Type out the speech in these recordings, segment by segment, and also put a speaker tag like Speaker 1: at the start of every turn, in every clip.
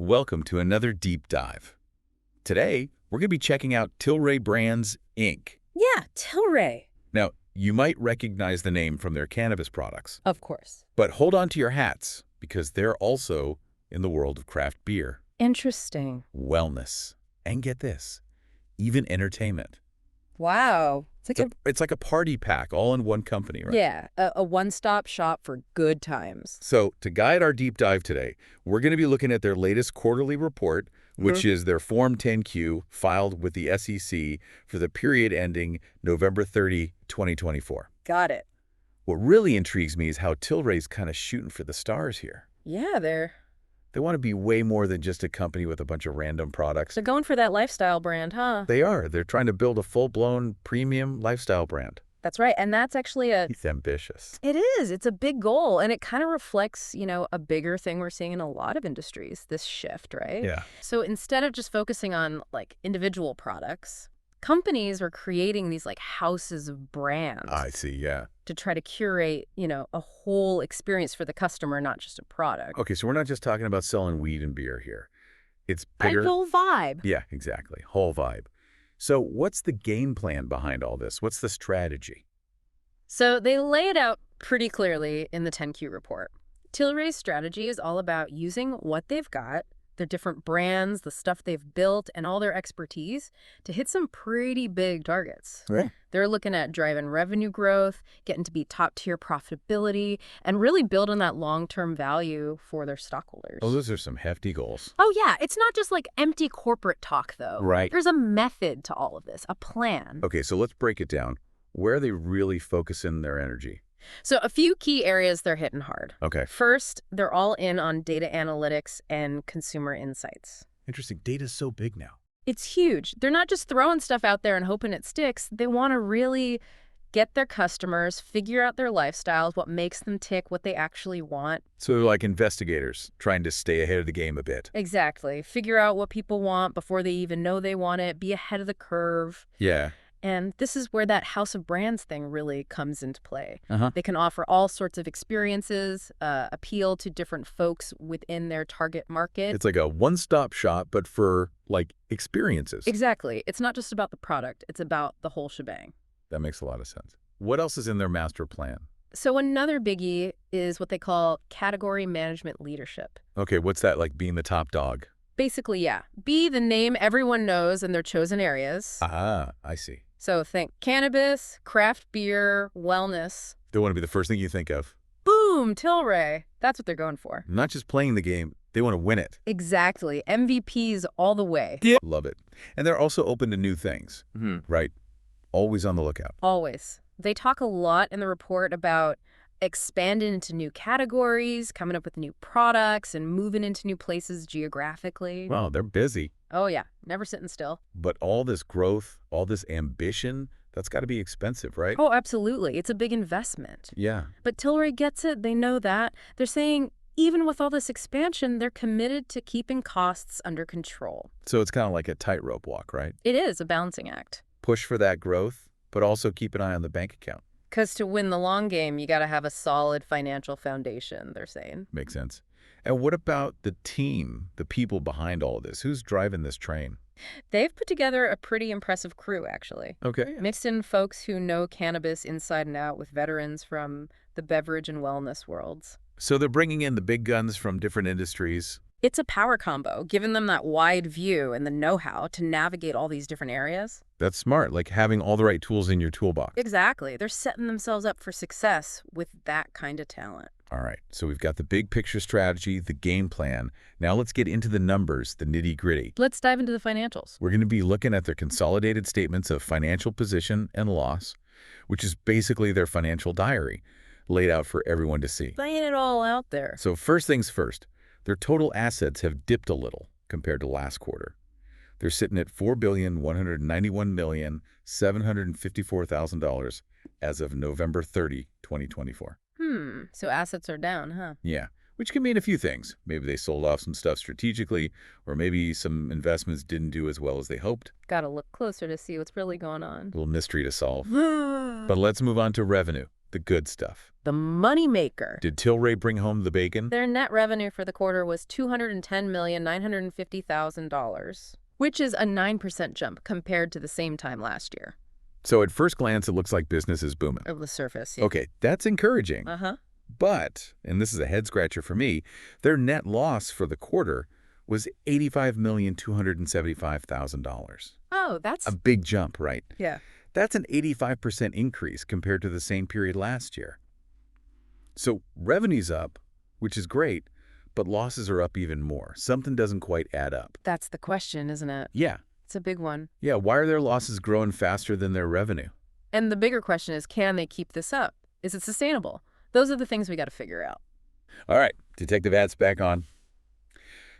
Speaker 1: Welcome to another deep dive. Today, we're going to be checking out Tilray Brands, Inc.
Speaker 2: Yeah, Tilray.
Speaker 1: Now, you might recognize the name from their cannabis products.
Speaker 2: Of course.
Speaker 1: But hold on to your hats, because they're also in the world of craft beer,
Speaker 2: Interesting.
Speaker 1: wellness, and get this, even entertainment.
Speaker 2: Wow.
Speaker 1: It's like a party pack all in one company, right?
Speaker 2: Yeah, a one-stop shop for good times.
Speaker 1: So to guide our deep dive today, we're going to be looking at their latest quarterly report, which is their Form 10-Q filed with the SEC for the period ending November 30, 2024.
Speaker 2: Got it.
Speaker 1: What really intrigues me is how Tilray's kind of shooting for the stars here.
Speaker 2: Yeah, they're
Speaker 1: They want to be way more than just a company with a bunch of random products.
Speaker 2: going for that lifestyle brand, huh?
Speaker 1: They are. They're trying to build a full-blown premium lifestyle brand.
Speaker 2: That's right. And that's actually
Speaker 1: It's ambitious.
Speaker 2: it is. It's a big goal. And it kind of reflects, a bigger thing we're seeing in a lot of industries, this shift, right?
Speaker 1: Yeah.
Speaker 2: So instead of just focusing on individual products, companies are creating these houses of brands
Speaker 1: I see, yeah.
Speaker 2: to try to curate, a whole experience for the customer, not just a product.
Speaker 1: Okay, so we're not just talking about selling weed and beer here. It's
Speaker 2: A
Speaker 1: bigger.
Speaker 2: whole vibe.
Speaker 1: Yeah, exactly. Whole vibe. So what's the game plan behind all this? What's the strategy?
Speaker 2: So they lay it out pretty clearly in the 10Q report. Tilray's strategy is all about using what they've got, their different brands, the stuff they've built, and all their expertise to hit some pretty big targets.
Speaker 1: Right.
Speaker 2: They're looking at driving revenue growth, getting to be top-tier profitability, and really building that long-term value for their stockholders.
Speaker 1: Oh, those are some hefty goals.
Speaker 2: Oh, yeah. It's not just empty corporate talk, though.
Speaker 1: Right.
Speaker 2: There's a method to all of this, a plan.
Speaker 1: Okay, so let's break it down. Where are they really focusing their energy?
Speaker 2: So a few key areas they're hitting hard.
Speaker 1: Okay.
Speaker 2: First, they're all in on data analytics and consumer insights.
Speaker 1: Interesting. Data's so big now.
Speaker 2: It's huge. They're not just throwing stuff out there and hoping it sticks. They want to really get their customers, figure out their lifestyles, what makes them tick, what they actually want.
Speaker 1: So they're like investigators trying to stay ahead of the game a bit.
Speaker 2: Exactly. Figure out what people want before they even know they want it. Be ahead of the curve.
Speaker 1: Yeah.
Speaker 2: And this is where that house of brands thing really comes into play.
Speaker 1: Uh-huh.
Speaker 2: They can offer all sorts of experiences, appeal to different folks within their target market.
Speaker 1: It's like a one-stop shop, but for, experiences.
Speaker 2: Exactly. It's not just about the product. It's about the whole shebang.
Speaker 1: That makes a lot of sense. What else is in their master plan?
Speaker 2: So another biggie is what they call category management leadership.
Speaker 1: Okay, what's that, like being the top dog?
Speaker 2: Basically, yeah. Be the name everyone knows in their chosen areas.
Speaker 1: Ah, I see.
Speaker 2: So think cannabis, craft beer, wellness.
Speaker 1: They want to be the first thing you think of.
Speaker 2: Boom, Tilray. That's what they're going for.
Speaker 1: Not just playing the game, they want to win it.
Speaker 2: Exactly. MVPs all the way.
Speaker 1: Yeah. Love it. And they're also open to new things, right? Always on the lookout.
Speaker 2: Always. They talk a lot in the report about expanding into new categories, coming up with new products, and moving into new places geographically.
Speaker 1: Wow, they're busy.
Speaker 2: Oh, yeah. Never sitting still.
Speaker 1: But all this growth, all this ambition, that's got to be expensive, right?
Speaker 2: Oh, absolutely. It's a big investment.
Speaker 1: Yeah.
Speaker 2: But Tilray gets it. They know that. They're saying even with all this expansion, they're committed to keeping costs under control.
Speaker 1: So it's kind of like a tightrope walk, right?
Speaker 2: It is a balancing act.
Speaker 1: Push for that growth, but also keep an eye on the bank account.
Speaker 2: Because to win the long game, you got to have a solid financial foundation, they're saying.
Speaker 1: Makes sense. And what about the team, the people behind all of this? Who's driving this train?
Speaker 2: They've put together a pretty impressive crew, actually.
Speaker 1: Okay.
Speaker 2: Mixed in folks who know cannabis inside and out with veterans from the beverage and wellness worlds.
Speaker 1: So they're bringing in the big guns from different industries.
Speaker 2: It's a power combo, giving them that wide view and the know-how to navigate all these different areas.
Speaker 1: That's smart, like having all the right tools in your toolbox.
Speaker 2: Exactly. They're setting themselves up for success with that kind of talent.
Speaker 1: All right, so we've got the big picture strategy, the game plan. Now let's get into the numbers, the nitty-gritty.
Speaker 2: Let's dive into the financials.
Speaker 1: We're going to be looking at their consolidated statements of financial position and loss, which is basically their financial diary, laid out for everyone to see.
Speaker 2: Laying it all out there.
Speaker 1: So first things first, their total assets have dipped a little compared to last quarter. They're sitting at $4,191,754,000 as of November 30, 2024.
Speaker 2: So assets are down, huh?
Speaker 1: Yeah, which can mean a few things. Maybe they sold off some stuff strategically, or maybe some investments didn't do as well as they hoped.
Speaker 2: Gotta look closer to see what's really going on.
Speaker 1: A little mystery to solve. But let's move on to revenue. The good stuff.
Speaker 2: The moneymaker.
Speaker 1: Did Tilray bring home the bacon?
Speaker 2: Their net revenue for the quarter was $210,950,000, which is a 9% jump compared to the same time last year.
Speaker 1: So at first glance, it looks like business is booming.
Speaker 2: Of the surface, yeah.
Speaker 1: Okay, that's encouraging.
Speaker 2: Uh-huh.
Speaker 1: But, and this is a head-scratcher for me, their net loss for the quarter was $85,275,000.
Speaker 2: Oh, that's...
Speaker 1: A big jump, right?
Speaker 2: Yeah.
Speaker 1: That's an 85% increase compared to the same period last year. So revenue's up, which is great, but losses are up even more. Something doesn't quite add up.
Speaker 2: That's the question, isn't it?
Speaker 1: Yeah.
Speaker 2: It's a big one.
Speaker 1: Yeah, why are their losses growing faster than their revenue?
Speaker 2: And the bigger question is, can they keep this up? Is it sustainable? Those are the things we got to figure out.
Speaker 1: All right, Detective At's back on.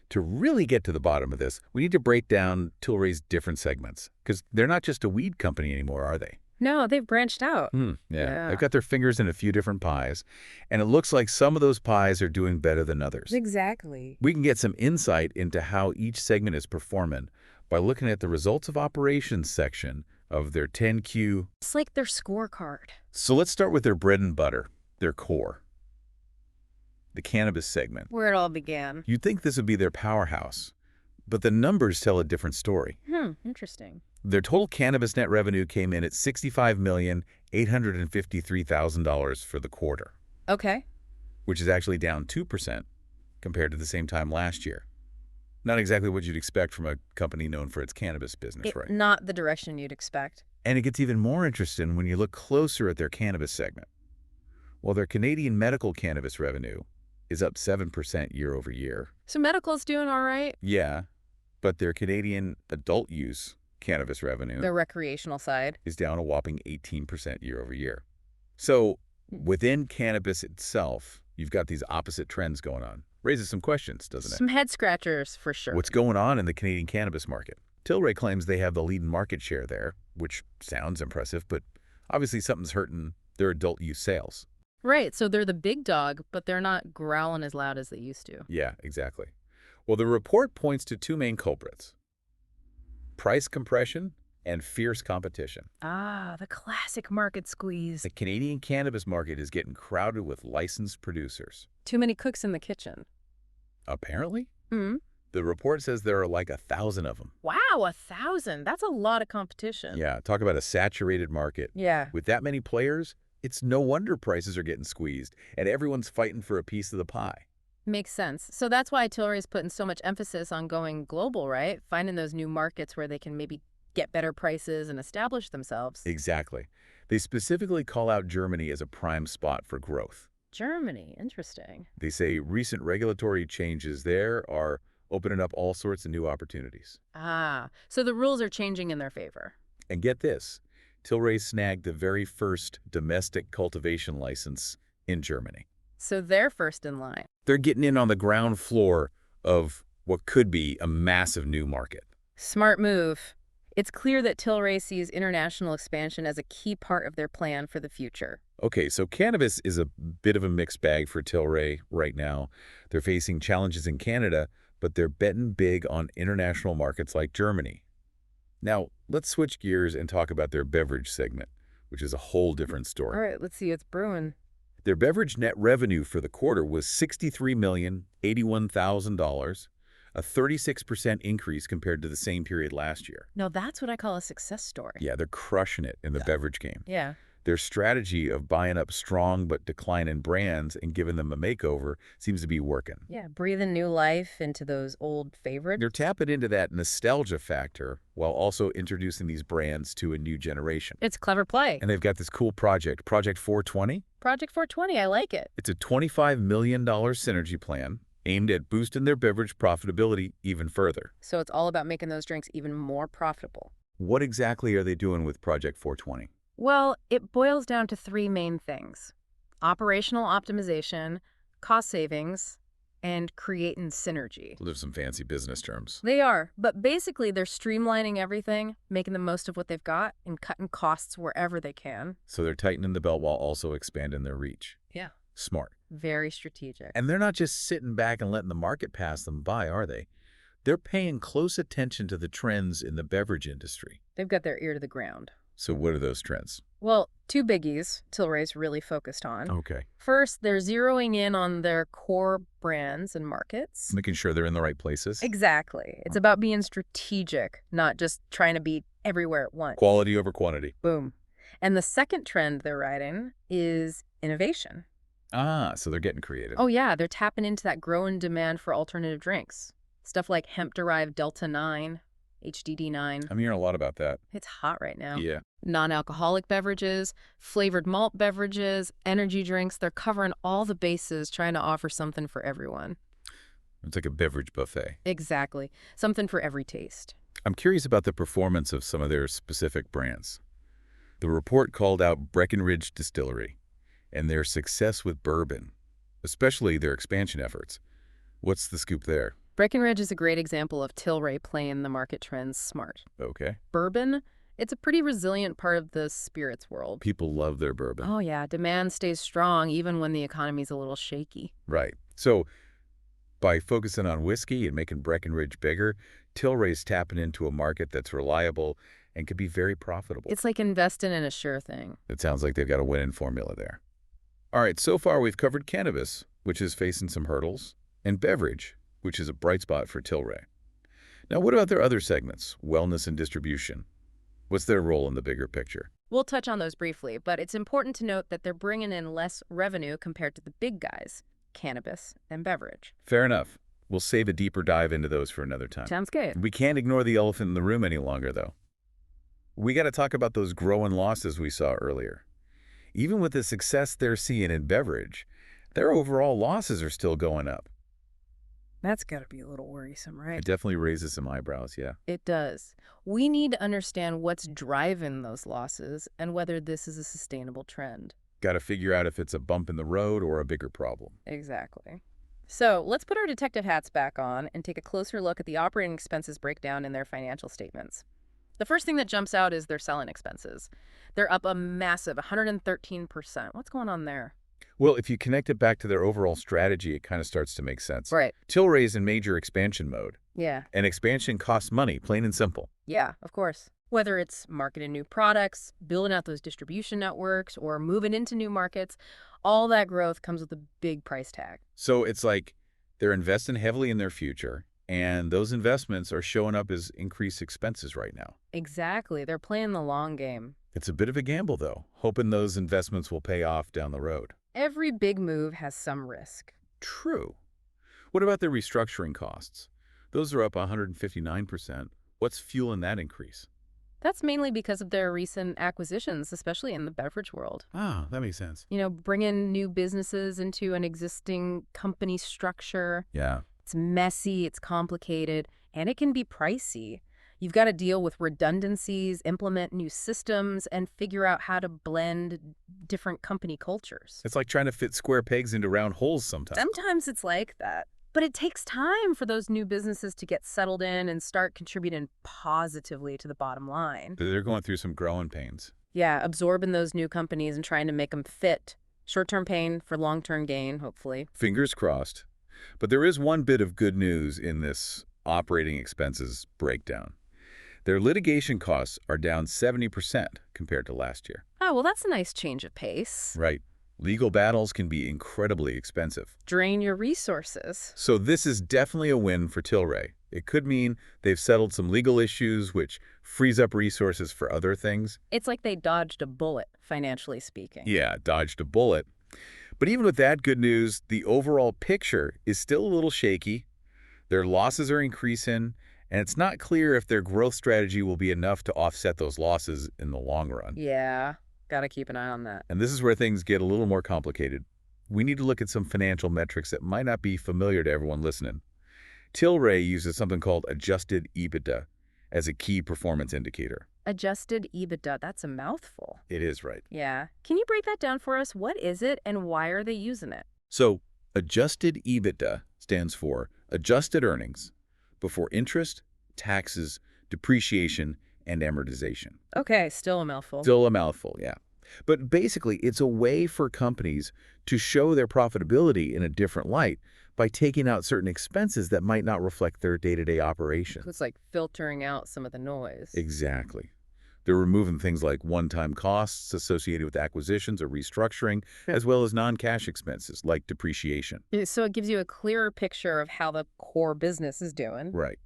Speaker 1: To really get to the bottom of this, we need to break down Tilray's different segments, because they're not just a weed company anymore, are they?
Speaker 2: No, they've branched out.
Speaker 1: Yeah. They've got their fingers in a few different pies, and it looks like some of those pies are doing better than others.
Speaker 2: Exactly.
Speaker 1: We can get some insight into how each segment is performing by looking at the results of operations section of their 10Q.
Speaker 2: It's like their scorecard.
Speaker 1: So let's start with their bread and butter, their core, the cannabis segment.
Speaker 2: Where it all began.
Speaker 1: You'd think this would be their powerhouse, but the numbers tell a different story.
Speaker 2: Interesting.
Speaker 1: Their total cannabis net revenue came in at $65,853,000 for the quarter.
Speaker 2: Okay.
Speaker 1: Which is actually down 2% compared to the same time last year. Not exactly what you'd expect from a company known for its cannabis business, right?
Speaker 2: Not the direction you'd expect.
Speaker 1: And it gets even more interesting when you look closer at their cannabis segment. Well, their Canadian medical cannabis revenue is up 7% year over year.
Speaker 2: So medical's doing all right?
Speaker 1: Yeah, but their Canadian adult use cannabis revenue,
Speaker 2: the recreational side,
Speaker 1: is down a whopping 18% year over year. So within cannabis itself, you've got these opposite trends going on. Raises some questions, doesn't it?
Speaker 2: Some head scratchers for sure.
Speaker 1: What's going on in the Canadian cannabis market? Tilray claims they have the leading market share there, which sounds impressive, but obviously something's hurting their adult use sales.
Speaker 2: Right, so they're the big dog, but they're not growling as loud as they used to.
Speaker 1: Yeah, exactly. Well, the report points to two main culprits: price compression and fierce competition.
Speaker 2: Ah, the classic market squeeze.
Speaker 1: The Canadian cannabis market is getting crowded with licensed producers.
Speaker 2: Too many cooks in the kitchen.
Speaker 1: Apparently? The report says there are like 1,000 of them.
Speaker 2: Wow, 1,000. That's a lot of competition.
Speaker 1: Yeah, talk about a saturated market.
Speaker 2: Yeah.
Speaker 1: With that many players, it's no wonder prices are getting squeezed, and everyone's fighting for a piece of the pie.
Speaker 2: Makes sense. So that's why Tilray is putting so much emphasis on going global, right? Finding those new markets where they can maybe get better prices and establish themselves.
Speaker 1: Exactly. They specifically call out Germany as a prime spot for growth.
Speaker 2: Germany, interesting.
Speaker 1: They say recent regulatory changes there are opening up all sorts of new opportunities.
Speaker 2: Ah, so the rules are changing in their favor.
Speaker 1: And get this, Tilray snagged the very first domestic cultivation license in Germany.
Speaker 2: So they're first in line.
Speaker 1: They're getting in on the ground floor of what could be a massive new market.
Speaker 2: Smart move. It's clear that Tilray sees international expansion as a key part of their plan for the future.
Speaker 1: Okay, so cannabis is a bit of a mixed bag for Tilray right now. They're facing challenges in Canada, but they're betting big on international markets like Germany. Now, let's switch gears and talk about their beverage segment, which is a whole different story.
Speaker 2: All right, let's see what's brewing.
Speaker 1: Their beverage net revenue for the quarter was $63,081,000, a 36% increase compared to the same period last year.
Speaker 2: No, that's what I call a success story.
Speaker 1: Yeah, they're crushing it in the beverage game.
Speaker 2: Yeah.
Speaker 1: Their strategy of buying up strong but declining brands and giving them a makeover seems to be working.
Speaker 2: Yeah, breathing new life into those old favorites.
Speaker 1: They're tapping into that nostalgia factor while also introducing these brands to a new generation.
Speaker 2: It's clever play.
Speaker 1: And they've got this cool project, Project 420.
Speaker 2: Project 420, I like it.
Speaker 1: It's a $25 million synergy plan aimed at boosting their beverage profitability even further.
Speaker 2: So it's all about making those drinks even more profitable.
Speaker 1: What exactly are they doing with Project 420?
Speaker 2: Well, it boils down to three main things: operational optimization, cost savings, and creating synergy.
Speaker 1: Those are some fancy business terms.
Speaker 2: They are, but basically they're streamlining everything, making the most of what they've got, and cutting costs wherever they can.
Speaker 1: So they're tightening the belt while also expanding their reach.
Speaker 2: Yeah.
Speaker 1: Smart.
Speaker 2: Very strategic.
Speaker 1: And they're not just sitting back and letting the market pass them by, are they? They're paying close attention to the trends in the beverage industry.
Speaker 2: They've got their ear to the ground.
Speaker 1: So what are those trends?
Speaker 2: Well, two biggies Tilray's really focused on.
Speaker 1: Okay.
Speaker 2: First, they're zeroing in on their core brands and markets.
Speaker 1: Making sure they're in the right places.
Speaker 2: Exactly. It's about being strategic, not just trying to be everywhere at once.
Speaker 1: Quality over quantity.
Speaker 2: Boom. And the second trend they're riding is innovation.
Speaker 1: Ah, so they're getting creative.
Speaker 2: Oh, yeah, they're tapping into that growing demand for alternative drinks. Stuff like hemp-derived Delta-9, HDD9.
Speaker 1: I'm hearing a lot about that.
Speaker 2: It's hot right now.
Speaker 1: Yeah.
Speaker 2: Non-alcoholic beverages, flavored malt beverages, energy drinks. They're covering all the bases, trying to offer something for everyone.
Speaker 1: It's like a beverage buffet.
Speaker 2: Exactly. Something for every taste.
Speaker 1: I'm curious about the performance of some of their specific brands. The report called out Breckenridge Distillery and their success with bourbon, especially their expansion efforts. What's the scoop there?
Speaker 2: Breckenridge is a great example of Tilray playing the market trends smart.
Speaker 1: Okay.
Speaker 2: Bourbon, it's a pretty resilient part of the spirits world.
Speaker 1: People love their bourbon.
Speaker 2: Oh, yeah. Demand stays strong even when the economy's a little shaky.
Speaker 1: Right. So by focusing on whiskey and making Breckenridge bigger, Tilray's tapping into a market that's reliable and could be very profitable.
Speaker 2: It's like investing in a sure thing.
Speaker 1: It sounds like they've got a winning formula there. All right, so far we've covered cannabis, which is facing some hurdles, and beverage, which is a bright spot for Tilray. Now, what about their other segments, wellness and distribution? What's their role in the bigger picture?
Speaker 2: We'll touch on those briefly, but it's important to note that they're bringing in less revenue compared to the big guys, cannabis and beverage.
Speaker 1: Fair enough. We'll save a deeper dive into those for another time.
Speaker 2: Sounds good.
Speaker 1: We can't ignore the elephant in the room any longer, though. We got to talk about those growing losses we saw earlier. Even with the success they're seeing in beverage, their overall losses are still going up.
Speaker 2: That's got to be a little worrisome, right?
Speaker 1: It definitely raises some eyebrows, yeah.
Speaker 2: It does. We need to understand what's driving those losses and whether this is a sustainable trend.
Speaker 1: Got to figure out if it's a bump in the road or a bigger problem.
Speaker 2: Exactly. So let's put our detective hats back on and take a closer look at the operating expenses breakdown in their financial statements. The first thing that jumps out is their selling expenses. They're up a massive 113%. What's going on there?
Speaker 1: Well, if you connect it back to their overall strategy, it kind of starts to make sense.
Speaker 2: Right.
Speaker 1: Tilray's in major expansion mode,
Speaker 2: Yeah.
Speaker 1: and expansion costs money, plain and simple.
Speaker 2: Yeah, of course. Whether it's marketing new products, building out those distribution networks, or moving into new markets, all that growth comes with a big price tag.
Speaker 1: So it's like they're investing heavily in their future, and those investments are showing up as increased expenses right now.
Speaker 2: Exactly. They're playing the long game.
Speaker 1: It's a bit of a gamble, though, hoping those investments will pay off down the road.
Speaker 2: Every big move has some risk.
Speaker 1: True. What about their restructuring costs? Those are up 159%. What's fueling that increase?
Speaker 2: That's mainly because of their recent acquisitions, especially in the beverage world.
Speaker 1: Ah, that makes sense.
Speaker 2: You know, bringing new businesses into an existing company structure.
Speaker 1: Yeah.
Speaker 2: It's messy, it's complicated, and it can be pricey. You've got to deal with redundancies, implement new systems, and figure out how to blend different company cultures.
Speaker 1: It's like trying to fit square pegs into round holes sometimes.
Speaker 2: Sometimes it's like that. But it takes time for those new businesses to get settled in and start contributing positively to the bottom line.
Speaker 1: They're going through some growing pains.
Speaker 2: Yeah, absorbing those new companies and trying to make them fit. Short-term pain for long-term gain, hopefully.
Speaker 1: Fingers crossed. But there is one bit of good news in this operating expenses breakdown. Their litigation costs are down 70% compared to last year.
Speaker 2: Oh, well, that's a nice change of pace.
Speaker 1: Right. Legal battles can be incredibly expensive.
Speaker 2: Drain your resources.
Speaker 1: So this is definitely a win for Tilray. It could mean they've settled some legal issues, which frees up resources for other things.
Speaker 2: It's like they dodged a bullet, financially speaking.
Speaker 1: Yeah, dodged a bullet. But even with that good news, the overall picture is still a little shaky. Their losses are increasing, and it's not clear if their growth strategy will be enough to offset those losses in the long run.
Speaker 2: Yeah, gotta keep an eye on that.
Speaker 1: And this is where things get a little more complicated. We need to look at some financial metrics that might not be familiar to everyone listening. Tilray uses something called adjusted EBITDA as a key performance indicator.
Speaker 2: Adjusted EBITDA, that's a mouthful.
Speaker 1: It is right.
Speaker 2: Yeah. Can you break that down for us? What is it and why are they using it?
Speaker 1: So adjusted EBITDA stands for adjusted earnings before interest, taxes, depreciation, and amortization.
Speaker 2: Okay, still a mouthful.
Speaker 1: Still a mouthful, yeah. But basically, it's a way for companies to show their profitability in a different light by taking out certain expenses that might not reflect their day-to-day operations.
Speaker 2: It's like filtering out some of the noise.
Speaker 1: Exactly. They're removing things like one-time costs associated with acquisitions or restructuring, as well as non-cash expenses like depreciation.
Speaker 2: So it gives you a clearer picture of how the core business is doing.
Speaker 1: Right.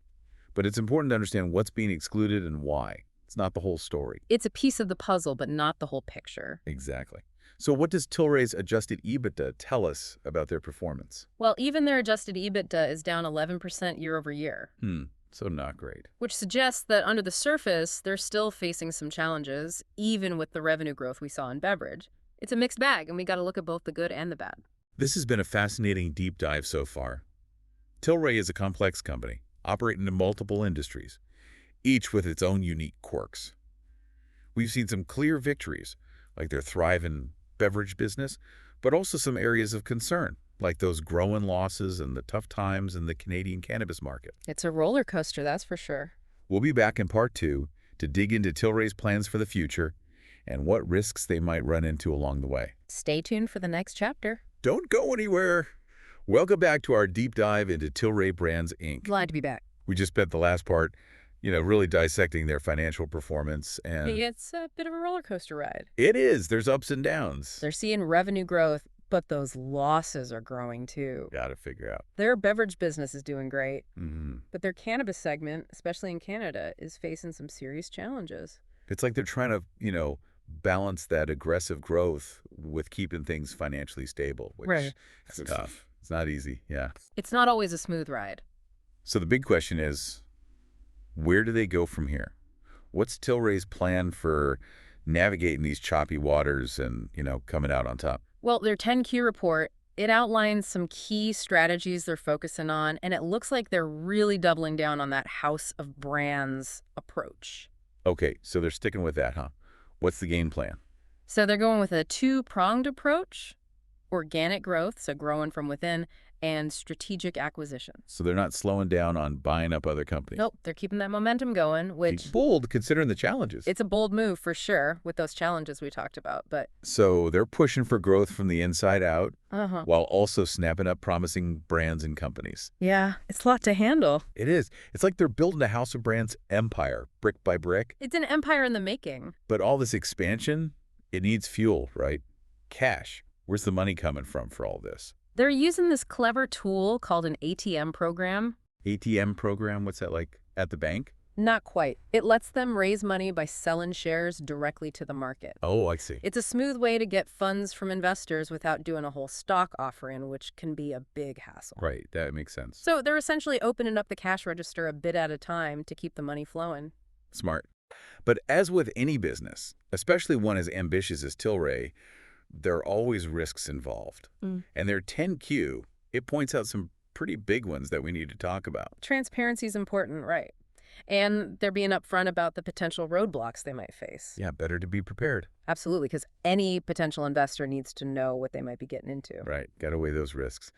Speaker 1: But it's important to understand what's being excluded and why. It's not the whole story.
Speaker 2: It's a piece of the puzzle, but not the whole picture.
Speaker 1: Exactly. So what does Tilray's adjusted EBITDA tell us about their performance?
Speaker 2: Well, even their adjusted EBITDA is down 11% year over year.
Speaker 1: So not great.
Speaker 2: Which suggests that under the surface, they're still facing some challenges, even with the revenue growth we saw in beverage. It's a mixed bag, and we got to look at both the good and the bad.
Speaker 1: This has been a fascinating deep dive so far. Tilray is a complex company, operating in multiple industries, each with its own unique quirks. We've seen some clear victories, like their thriving beverage business, but also some areas of concern, like those growing losses and the tough times in the Canadian cannabis market.
Speaker 2: It's a roller coaster, that's for sure.
Speaker 1: We'll be back in part 2 to dig into Tilray's plans for the future and what risks they might run into along the way.
Speaker 2: Stay tuned for the next chapter.
Speaker 1: Don't go anywhere. Welcome back to our deep dive into Tilray Brands, Inc.
Speaker 2: Glad to be back.
Speaker 1: We just spent the last part, really dissecting their financial performance. And
Speaker 2: It's a bit of a roller coaster ride.
Speaker 1: it is. There's ups and downs.
Speaker 2: They're seeing revenue growth, but those losses are growing too.
Speaker 1: Got to figure out.
Speaker 2: Their beverage business is doing great,
Speaker 1: Mm-hmm.
Speaker 2: but their cannabis segment, especially in Canada, is facing some serious challenges.
Speaker 1: It's like they're trying to, balance that aggressive growth with keeping things financially stable, which
Speaker 2: Right.
Speaker 1: is tough. It's not easy. Yeah.
Speaker 2: It's not always a smooth ride.
Speaker 1: So the big question is, where do they go from here? What's Tilray's plan for navigating these choppy waters and, coming out on top?
Speaker 2: Well, their 10Q report, it outlines some key strategies they're focusing on, and it looks like they're really doubling down on that house of brands approach.
Speaker 1: Okay, so they're sticking with that, huh? What's the game plan?
Speaker 2: So they're going with a two-pronged approach: organic growth, so growing from within, and strategic acquisitions.
Speaker 1: So they're not slowing down on buying up other companies.
Speaker 2: Nope, they're keeping that momentum going, which
Speaker 1: Bold considering the challenges.
Speaker 2: it's a bold move for sure with those challenges we talked about, but
Speaker 1: So they're pushing for growth from the inside out
Speaker 2: uh-huh.
Speaker 1: while also snapping up promising brands and companies.
Speaker 2: Yeah, it's a lot to handle.
Speaker 1: It is. It's like they're building a house of brands empire, brick by brick.
Speaker 2: It's an empire in the making.
Speaker 1: But all this expansion, it needs fuel, right? Cash. Where's the money coming from for all this?
Speaker 2: They're using this clever tool called an ATM program.
Speaker 1: ATM program? What's that, like at the bank?
Speaker 2: Not quite. It lets them raise money by selling shares directly to the market.
Speaker 1: Oh, I see.
Speaker 2: It's a smooth way to get funds from investors without doing a whole stock offering, which can be a big hassle.
Speaker 1: Right, that makes sense.
Speaker 2: So they're essentially opening up the cash register a bit at a time to keep the money flowing.
Speaker 1: Smart. But as with any business, especially one as ambitious as Tilray, there are always risks involved. And their 10Q, it points out some pretty big ones that we need to talk about.
Speaker 2: Transparency is important, right? And they're being upfront about the potential roadblocks they might face.
Speaker 1: Yeah, better to be prepared.
Speaker 2: Absolutely, because any potential investor needs to know what they might be getting into.
Speaker 1: Right, got to weigh those risks.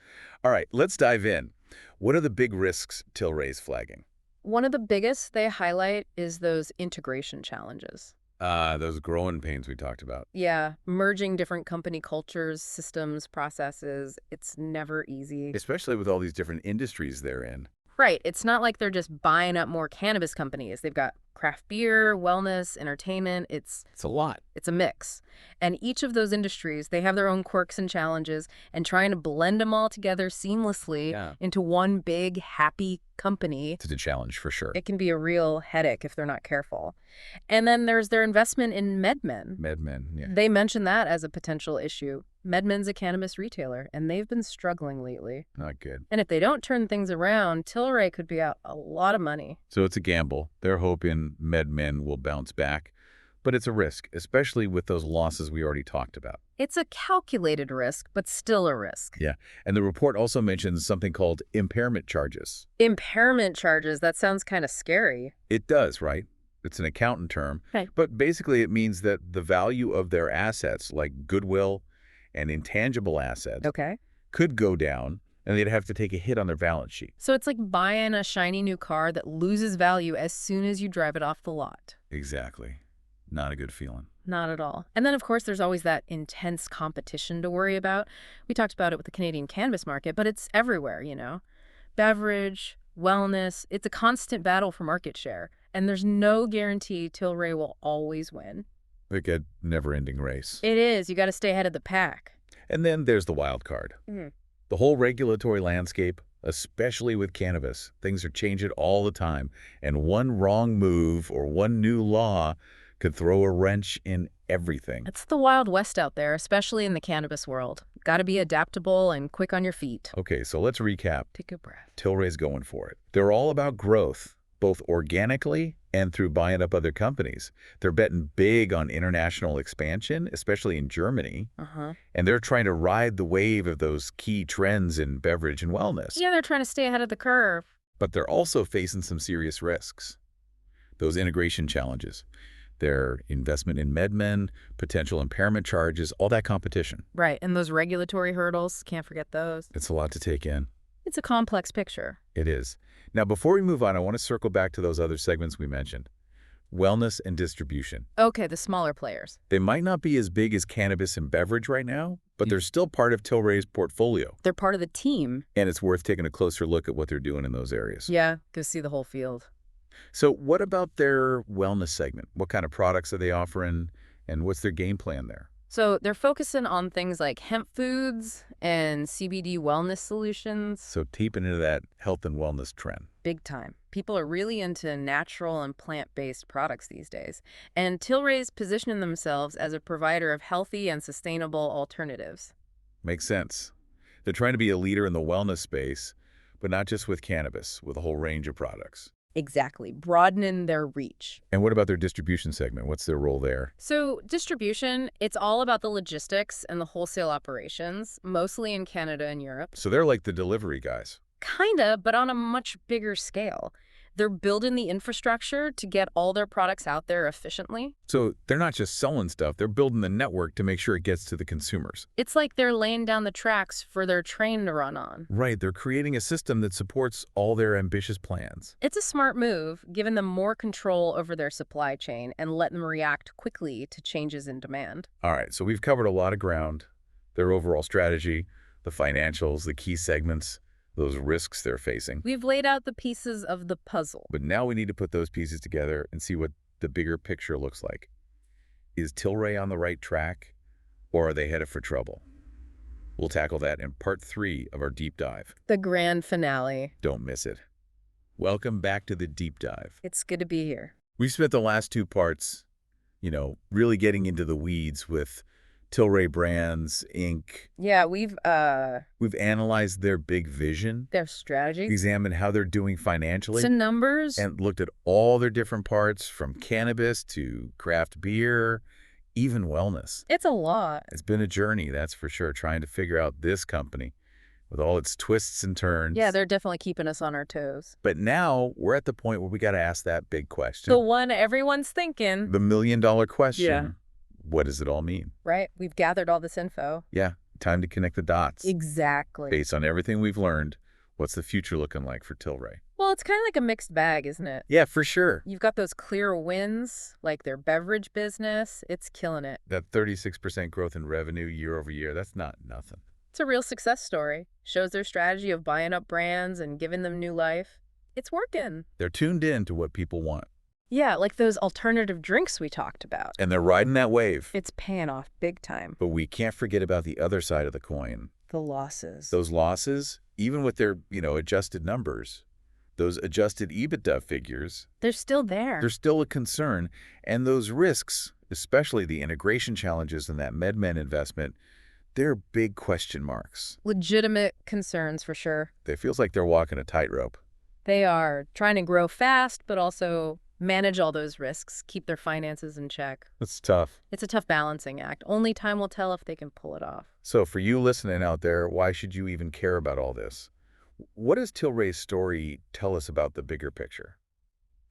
Speaker 1: All right, let's dive in. What are the big risks Tilray's flagging?
Speaker 2: One of the biggest they highlight is those integration challenges.
Speaker 1: Those growing pains we talked about.
Speaker 2: Yeah, merging different company cultures, systems, processes, it's never easy.
Speaker 1: Especially with all these different industries they're in.
Speaker 2: Right, it's not like they're just buying up more cannabis companies. They've got craft beer, wellness, entertainment. It's
Speaker 1: a lot.
Speaker 2: It's a mix. And each of those industries, they have their own quirks and challenges, and trying to blend them all together seamlessly into one big, happy company.
Speaker 1: It's a challenge for sure.
Speaker 2: It can be a real headache if they're not careful. And then there's their investment in MedMen.
Speaker 1: MedMen, yeah.
Speaker 2: They mention that as a potential issue. MedMen's a cannabis retailer, and they've been struggling lately.
Speaker 1: Not good.
Speaker 2: And if they don't turn things around, Tilray could be out a lot of money.
Speaker 1: So it's a gamble. They're hoping MedMen will bounce back. But it's a risk, especially with those losses we already talked about.
Speaker 2: It's a calculated risk, but still a risk.
Speaker 1: Yeah. And the report also mentions something called impairment charges.
Speaker 2: Impairment charges, that sounds kind of scary.
Speaker 1: It does, right? It's an accountant term.
Speaker 2: Right.
Speaker 1: But basically it means that the value of their assets, like goodwill and intangible assets, could go down, and they'd have to take a hit on their balance sheet.
Speaker 2: So it's like buying a shiny new car that loses value as soon as you drive it off the lot.
Speaker 1: Exactly. Not a good feeling.
Speaker 2: Not at all. And then, of course, there's always that intense competition to worry about. We talked about it with the Canadian cannabis market, but it's everywhere, Beverage, wellness, it's a constant battle for market share. And there's no guarantee Tilray will always win.
Speaker 1: Like a never-ending race.
Speaker 2: It is. You got to stay ahead of the pack.
Speaker 1: And then there's the wild card. The whole regulatory landscape, especially with cannabis. Things are changing all the time, and one wrong move or one new law could throw a wrench in everything.
Speaker 2: It's the Wild West out there, especially in the cannabis world. Got to be adaptable and quick on your feet.
Speaker 1: Okay, so let's recap.
Speaker 2: Take a breath.
Speaker 1: Tilray's going for it. They're all about growth, both organically and through buying up other companies. They're betting big on international expansion, especially in Germany. And they're trying to ride the wave of those key trends in beverage and wellness.
Speaker 2: Yeah, they're trying to stay ahead of the curve.
Speaker 1: But they're also facing some serious risks. Those integration challenges, their investment in MedMen, potential impairment charges, all that competition.
Speaker 2: Right, and those regulatory hurdles, can't forget those.
Speaker 1: It's a lot to take in.
Speaker 2: It's a complex picture.
Speaker 1: It is. Now, before we move on, I want to circle back to those other segments we mentioned. Wellness and distribution.
Speaker 2: Okay, the smaller players.
Speaker 1: They might not be as big as cannabis and beverage right now, but they're still part of Tilray's portfolio.
Speaker 2: They're part of the team.
Speaker 1: And it's worth taking a closer look at what they're doing in those areas.
Speaker 2: Yeah, go see the whole field.
Speaker 1: So what about their wellness segment? What kind of products are they offering, and what's their game plan there?
Speaker 2: So they're focusing on things like hemp foods and CBD wellness solutions.
Speaker 1: So deeping into that health and wellness trend.
Speaker 2: Big time. People are really into natural and plant-based products these days. And Tilray's positioning themselves as a provider of healthy and sustainable alternatives.
Speaker 1: Makes sense. They're trying to be a leader in the wellness space, but not just with cannabis, with a whole range of products.
Speaker 2: Exactly. Broadening their reach.
Speaker 1: And what about their distribution segment? What's their role there?
Speaker 2: So distribution, it's all about the logistics and the wholesale operations, mostly in Canada and Europe.
Speaker 1: So they're like the delivery guys.
Speaker 2: Kinda, but on a much bigger scale. They're building the infrastructure to get all their products out there efficiently.
Speaker 1: So they're not just selling stuff, they're building the network to make sure it gets to the consumers.
Speaker 2: It's like they're laying down the tracks for their train to run on.
Speaker 1: Right, they're creating a system that supports all their ambitious plans.
Speaker 2: It's a smart move, giving them more control over their supply chain and letting them react quickly to changes in demand.
Speaker 1: All right, so we've covered a lot of ground. Their overall strategy, the financials, the key segments, those risks they're facing.
Speaker 2: We've laid out the pieces of the puzzle.
Speaker 1: But now we need to put those pieces together and see what the bigger picture looks like. Is Tilray on the right track, or are they headed for trouble? We'll tackle that in part 3 of our deep dive.
Speaker 2: The grand finale.
Speaker 1: Don't miss it. Welcome back to the deep dive.
Speaker 2: It's good to be here.
Speaker 1: We've spent the last 2 parts, really getting into the weeds with Tilray Brands, Inc.
Speaker 2: Yeah, we've
Speaker 1: analyzed their big vision,
Speaker 2: their strategy,
Speaker 1: examined how they're doing financially,
Speaker 2: some numbers,
Speaker 1: and looked at all their different parts from cannabis to craft beer, even wellness.
Speaker 2: It's a lot.
Speaker 1: It's been a journey, that's for sure, trying to figure out this company with all its twists and turns.
Speaker 2: Yeah, they're definitely keeping us on our toes.
Speaker 1: But now we're at the point where we got to ask that big question.
Speaker 2: The one everyone's thinking.
Speaker 1: The $1 million question.
Speaker 2: Yeah.
Speaker 1: What does it all mean?
Speaker 2: Right. We've gathered all this info.
Speaker 1: Yeah. Time to connect the dots.
Speaker 2: Exactly.
Speaker 1: Based on everything we've learned, what's the future looking like for Tilray?
Speaker 2: Well, it's kind of like a mixed bag, isn't it?
Speaker 1: Yeah, for sure.
Speaker 2: You've got those clear wins, like their beverage business. It's killing it.
Speaker 1: That 36% growth in revenue year over year, that's not nothing.
Speaker 2: It's a real success story. Shows their strategy of buying up brands and giving them new life. It's working.
Speaker 1: They're tuned in to what people want.
Speaker 2: Yeah, like those alternative drinks we talked about.
Speaker 1: And they're riding that wave.
Speaker 2: It's paying off big time.
Speaker 1: But we can't forget about the other side of the coin.
Speaker 2: The losses.
Speaker 1: Those losses, even with their, adjusted numbers, those adjusted EBITDA figures,
Speaker 2: they're still there.
Speaker 1: They're still a concern. And those risks, especially the integration challenges and that MedMen investment, they're big question marks.
Speaker 2: Legitimate concerns for sure.
Speaker 1: It feels like they're walking a tightrope.
Speaker 2: They are trying to grow fast, but also manage all those risks, keep their finances in check.
Speaker 1: That's tough.
Speaker 2: It's a tough balancing act. Only time will tell if they can pull it off.
Speaker 1: So for you listening out there, why should you even care about all this? What does Tilray's story tell us about the bigger picture?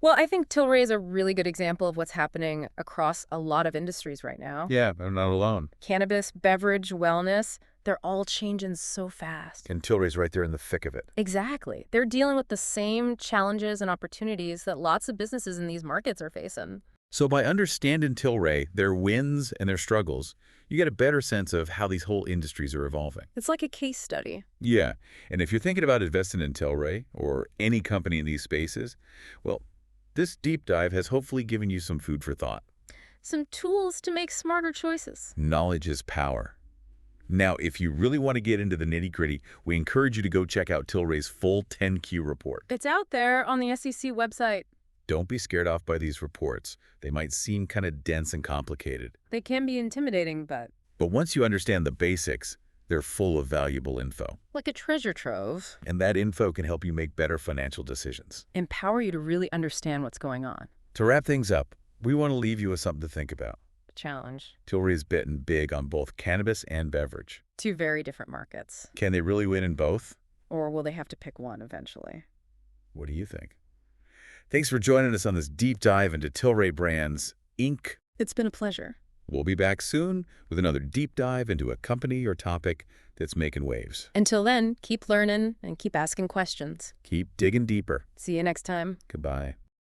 Speaker 2: Well, I think Tilray is a really good example of what's happening across a lot of industries right now.
Speaker 1: Yeah, I'm not alone.
Speaker 2: Cannabis, beverage, wellness, they're all changing so fast.
Speaker 1: And Tilray's right there in the thick of it.
Speaker 2: Exactly. They're dealing with the same challenges and opportunities that lots of businesses in these markets are facing.
Speaker 1: So by understanding Tilray, their wins and their struggles, you get a better sense of how these whole industries are evolving.
Speaker 2: It's like a case study.
Speaker 1: Yeah, and if you're thinking about investing in Tilray or any company in these spaces, well, This deep dive has hopefully given you some food for thought.
Speaker 2: Some tools to make smarter choices.
Speaker 1: Knowledge is power. Now, if you really want to get into the nitty-gritty, we encourage you to go check out Tilray's full 10Q report.
Speaker 2: It's out there on the SEC website.
Speaker 1: Don't be scared off by these reports. They might seem kind of dense and complicated.
Speaker 2: They can be intimidating, but
Speaker 1: Once you understand the basics, they're full of valuable info.
Speaker 2: like a treasure trove.
Speaker 1: And that info can help you make better financial decisions.
Speaker 2: Empower you to really understand what's going on.
Speaker 1: To wrap things up, we want to leave you with something to think about.
Speaker 2: Challenge.
Speaker 1: Tilray is bitten big on both cannabis and beverage.
Speaker 2: Two very different markets.
Speaker 1: Can they really win in both?
Speaker 2: Or will they have to pick one eventually?
Speaker 1: What do you think? Thanks for joining us on this deep dive into Tilray Brands, Inc.
Speaker 2: It's been a pleasure.
Speaker 1: We'll be back soon with another deep dive into a company or topic that's making waves.
Speaker 2: Until then, keep learning and keep asking questions.
Speaker 1: Keep digging deeper.
Speaker 2: See you next time.
Speaker 1: Goodbye.